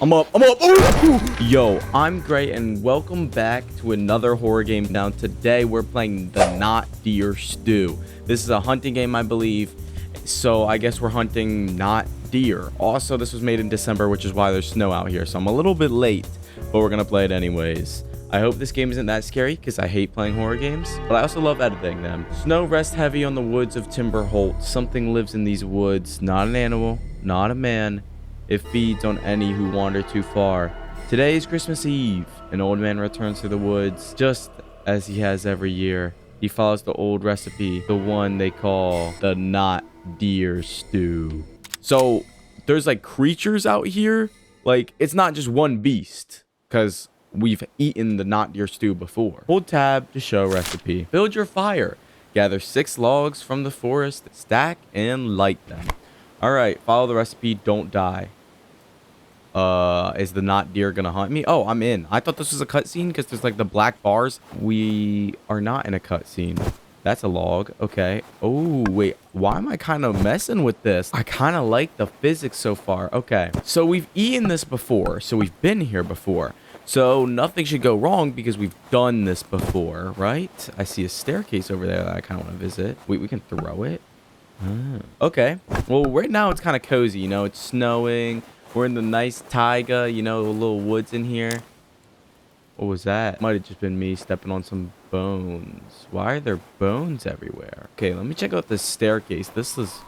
I'm up. Ooh. Yo, I'm Gray, and welcome back to another horror game. Now, today we're playing the Not Deer Stew. This is a hunting game, I believe. So I guess we're hunting not deer. Also, this was made in December, which is why there's snow out here. So I'm a little bit late, but we're gonna play it anyways. I hope this game isn't that scary, because I hate playing horror games, but I also love editing them. Snow rests heavy on the woods of Timber Holt. Something lives in these woods, not an animal, not a man. It feeds on any who wander too far. Today is Christmas Eve. An old man returns to the woods, just as he has every year. He follows the old recipe, the one they call the Not Deer Stew. So there's like creatures out here. Like, it's not just one beast, because we've eaten the Not Deer Stew before. Hold tab to show recipe. Build your fire. Gather 6 logs from the forest, stack and light them. All right, follow the recipe, don't die. Is the not deer gonna hunt me? Oh, I'm in. I thought this was a cutscene because there's like the black bars. We are not in a cutscene. That's a log. Okay. Oh, wait. Why am I kind of messing with this? I kind of like the physics so far. Okay. So we've eaten this before. So we've been here before. So nothing should go wrong because we've done this before, right? I see a staircase over there that I kind of want to visit. Wait, we can throw it? Okay. Well, right now it's kind of cozy. You know, it's snowing. We're in the nice taiga, you know, little woods in here. What was that? Might have just been me stepping on some bones. Why are there bones everywhere? Okay, let me check out this staircase. This is...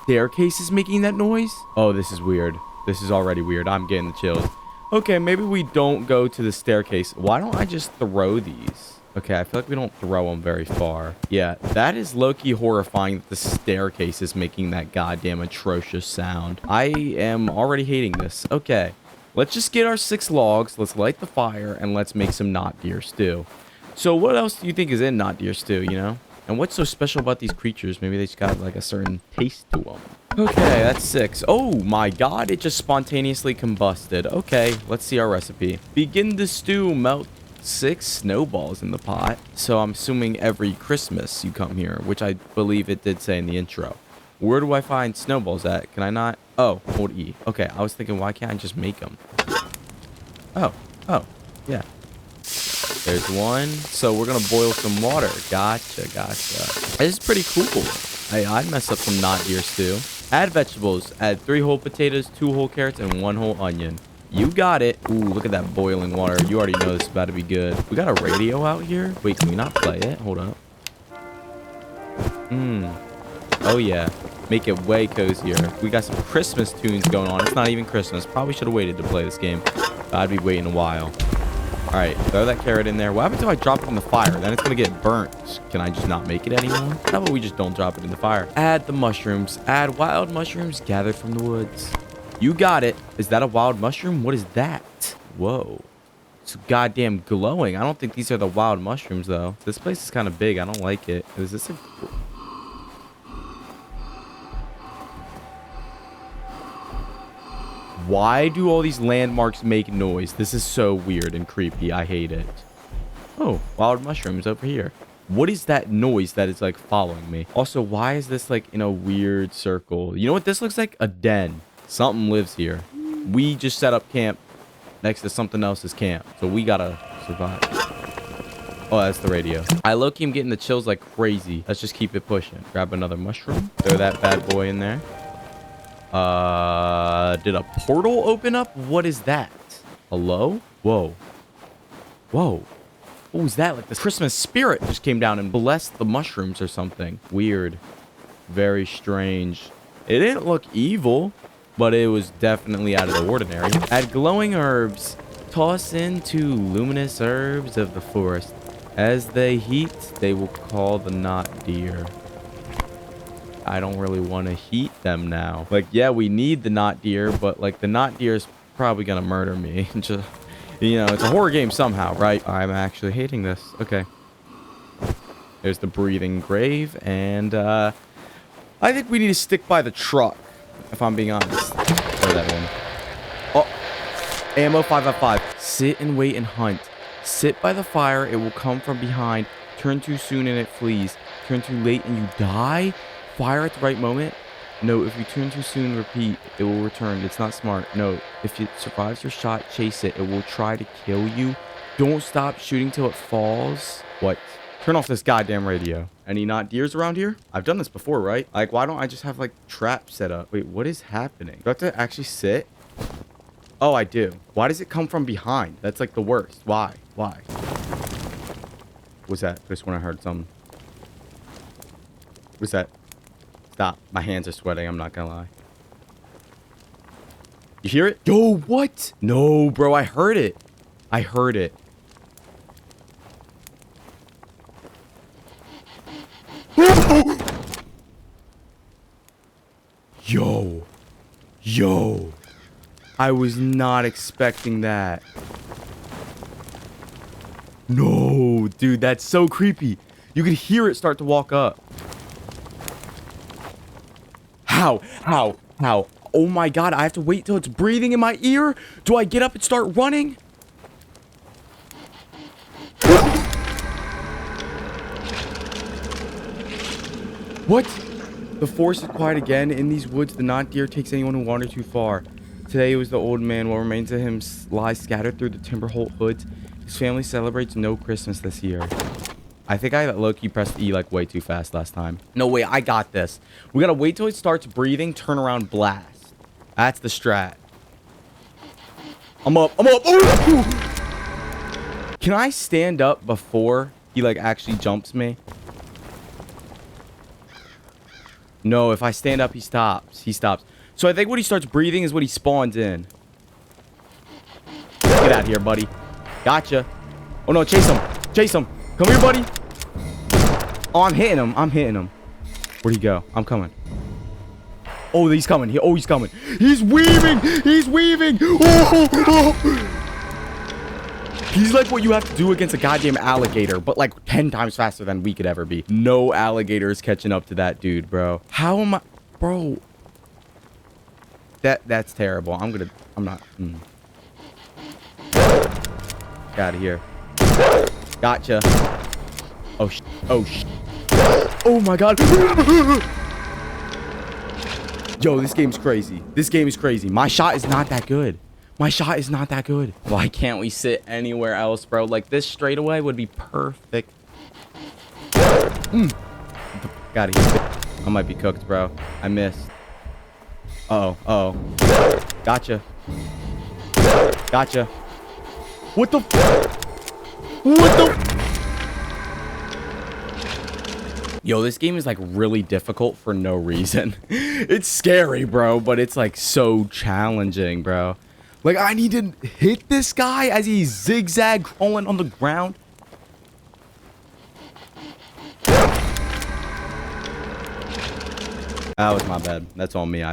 Staircase is making that noise? Oh, this is weird. This is already weird. I'm getting the chills. Okay, maybe we don't go to the staircase. Why don't I just throw these? Okay, I feel like we don't throw them very far. Yeah, that is low-key horrifying that the staircase is making that goddamn atrocious sound. I am already hating this. Okay, let's just get our 6 logs. Let's light the fire, and let's make some not deer stew. So what else do you think is in not deer stew, you know? And what's so special about these creatures? Maybe they just got like a certain taste to them. Okay, that's 6. Oh my god, it just spontaneously combusted. Okay, let's see our recipe. Begin the stew, melt 6 snowballs in the pot. So I'm assuming every Christmas you come here, which I believe it did say in the intro. Where do I find snowballs at? Can I not? Oh, hold E. Okay, I was thinking, why can't I just make them? Oh, yeah. There's one. So we're gonna boil some water. Gotcha. This is pretty cool. Hey, I'd mess up some not deer stew. Add vegetables. Add 3 whole potatoes, 2 whole carrots, and 1 whole onion. You got it. Ooh, look at that boiling water. You already know this is about to be good. We got a radio out here. Wait, can we not play it? Hold up. Oh, yeah. Make it way cozier. We got some Christmas tunes going on. It's not even Christmas. Probably should have waited to play this game. I'd be waiting a while. All right, throw that carrot in there. What happens if I drop it in the fire? Then it's going to get burnt. Can I just not make it anymore? How about we just don't drop it in the fire? Add the mushrooms. Add wild mushrooms gathered from the woods. You got it. Is that a wild mushroom? What is that? Whoa. It's goddamn glowing. I don't think these are the wild mushrooms, though. This place is kind of big. I don't like it. Is this a... Why do all these landmarks make noise? This is so weird and creepy. I hate it. Oh, wild mushrooms over here. What is that noise that is, like, following me? Also, why is this, like, in a weird circle? You know what this looks like? A den. Something lives here. We just set up camp next to something else's camp. So we gotta survive. Oh, that's the radio. I low-key am getting the chills like crazy. Let's just keep it pushing. Grab another mushroom. Throw that bad boy in there. Did a portal open up? What is that? Hello? Whoa. What was that? Like the Christmas spirit just came down and blessed the mushrooms or something. Weird. Very strange. It didn't look evil, but it was definitely out of the ordinary. Add glowing herbs. Toss into luminous herbs of the forest. As they heat, they will call the not deer. I don't really want to heat them now. Like, yeah, we need the not deer, but like the not deer is probably gonna murder me. Just, you know, it's a horror game somehow, right? I'm actually hating this. Okay. There's the breathing grave, and I think we need to stick by the truck, if I'm being honest. Throw that in. Oh, ammo 5x5. Sit and wait and hunt. Sit by the fire. It will come from behind. Turn too soon and it flees. turn too late and you die, fire at the right moment. No, if you turn too soon, repeat. It will return. It's not smart. No, if it survives your shot, chase it. It will try to kill you. Don't stop shooting till it falls. What? Turn off this goddamn radio. Any not deers around here? I've done this before, right? Like, why don't I just have, like, traps set up? Wait, what is happening? Do I have to actually sit? Oh, I do. Why does it come from behind? That's, like, the worst. Why? Why? What's that? Just when I heard something. What's that? Stop. My hands are sweating. I'm not gonna lie. You hear it? Yo, what? No, bro. I heard it. I heard it. Yo. Yo. I was not expecting that. No, dude. That's so creepy. You could hear it start to walk up. How? How? How? Oh my god, I have to wait till it's breathing in my ear? Do I get up and start running? What? The forest is quiet again. In these woods, the not deer takes anyone who wanders too far. Today it was the old man. What remains of him lies scattered through the Timberholt hoods. His family celebrates no Christmas this year. I think I low-key pressed E like way too fast last time. No, wait, I got this. We gotta wait till it starts breathing, turn around, blast. That's the strat. I'm up, I'm up. Oh! Can I stand up before he like actually jumps me? No, if I stand up, he stops. He stops. So I think when he starts breathing is when he spawns in. Get out of here, buddy. Gotcha. Oh no, chase him. Chase him. Come here, buddy. Oh, I'm hitting him. I'm hitting him. Where'd he go? I'm coming. Oh, he's coming. He's coming. He's weaving. He's weaving. Oh, oh. He's like what you have to do against a goddamn alligator, but like 10 times faster than we could ever be. No alligator is catching up to that dude, bro. How am I... Bro. That's terrible. I'm not... Get out of here. Gotcha. Oh, oh, oh my god. Yo, this game's crazy. This game is crazy. My shot is not that good. My shot is not that good. Why can't we sit anywhere else, bro? Like, this straightaway would be perfect. Got it. I might be cooked, bro. I missed. Uh-oh. Uh-oh. Gotcha. Gotcha. What the... What the... Yo, this game is like really difficult for no reason. It's scary, bro, but it's like so challenging, bro. Like, I need to hit this guy as he's zigzag crawling on the ground. That was my bad. That's on me. Oh,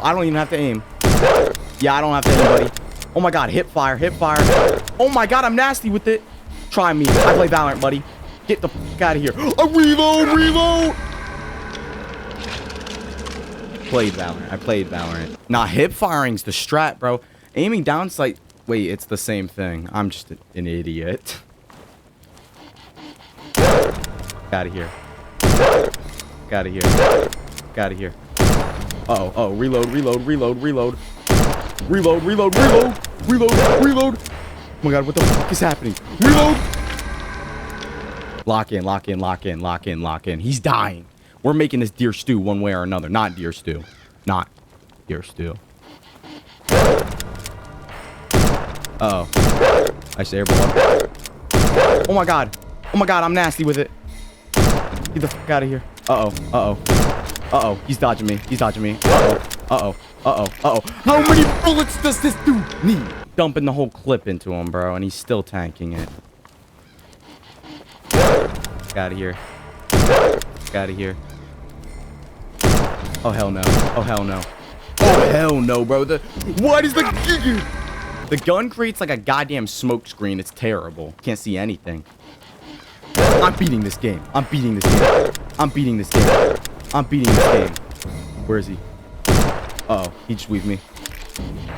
I don't even have to aim. Yeah, I don't have to aim, buddy. Oh my god, hip fire, hip fire. Oh my god, I'm nasty with it. Try me. I play Valorant, buddy. Get the fuck out of here. Reload, reload. Played Valorant. I played Valorant. Nah, hip firing's the strat, bro. Aiming down sight. Wait, it's the same thing. I'm just an idiot. Out of here. Out of here. Out of here. Uh-oh. Oh, reload, reload, reload, reload. Reload, reload, reload. Reload, reload. Oh my god, what the fuck is happening? Reload! Lock in, lock in, lock in, lock in, lock in. He's dying. We're making this deer stew one way or another. Not deer stew. Not deer stew. Uh-oh. I say airball. Oh my god. Oh my god, I'm nasty with it. Get the fuck out of here. Uh-oh. Uh-oh. Uh-oh. He's dodging me. He's dodging me. Uh-oh. Uh-oh. Uh-oh. Uh-oh. How many bullets does this dude need? Dumping the whole clip into him, bro, and he's still tanking it. Get out of here. Get out of here. Oh, hell no. Oh, hell no. Oh, hell no, bro. What is the gun creates like a goddamn smoke screen. It's terrible. Can't see anything. I'm beating this game. I'm beating this game. I'm beating this game. I'm beating this game. Where is he? Uh-oh. He just weaved me.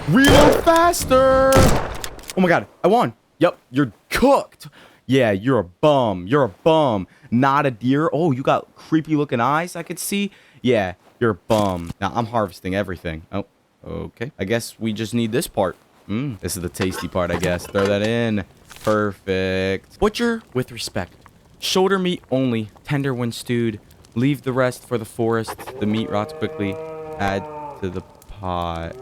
Reload faster! Oh my god. I won. Yep. You're cooked. Yeah, you're a bum. You're a bum. Not a deer. Oh, you got creepy looking eyes I could see. Yeah, you're a bum. Now, I'm harvesting everything. Oh, okay. I guess we just need this part. This is the tasty part, I guess. Throw that in. Perfect. Butcher with respect. Shoulder meat only. Tender when stewed. Leave the rest for the forest. The meat rots quickly. Add to the pot.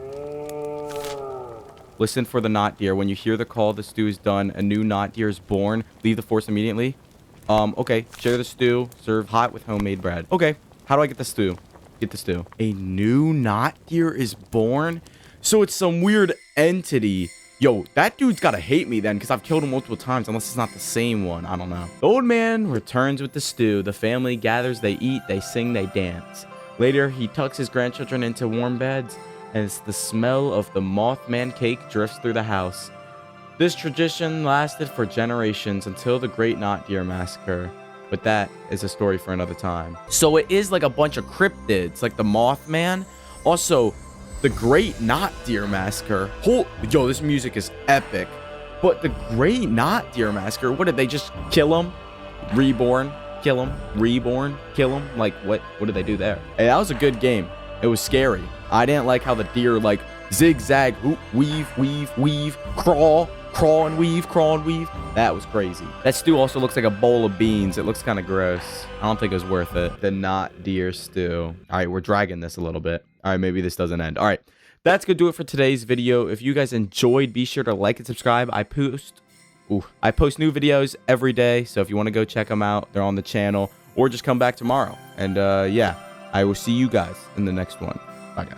Listen for the knot deer. When you hear the call, the stew is done. A new knot deer is born. Leave the forest immediately. Okay. Share the stew. Serve hot with homemade bread. Okay. How do I get the stew? Get the stew. A new knot deer is born? So it's some weird entity. Yo, that dude's gotta hate me then, because I've killed him multiple times, unless it's not the same one. I don't know. The old man returns with the stew. The family gathers, they eat, they sing, they dance. Later, he tucks his grandchildren into warm beds, as the smell of the Mothman cake drifts through the house. This tradition lasted for generations until the Great Knot Deer Massacre. But that is a story for another time. So it is like a bunch of cryptids, like the Mothman. Also, the Great Knot Deer Massacre. Yo, this music is epic. But the Great Knot Deer Massacre, what did they just kill him? Reborn? Kill him? Reborn? Kill him? Like, what did they do there? Hey, that was a good game. It was scary. I didn't like how the deer, like, zigzag, weave, crawl and weave. That was crazy. That stew also looks like a bowl of beans. It looks kind of gross. I don't think it was worth it. The knot deer stew. All right, we're dragging this a little bit. All right, maybe this doesn't end. All right, that's going to do it for today's video. If you guys enjoyed, be sure to like and subscribe. I post new videos every day, so if you want to go check them out, they're on the channel, or just come back tomorrow. And yeah, I will see you guys in the next one. Bye, guys.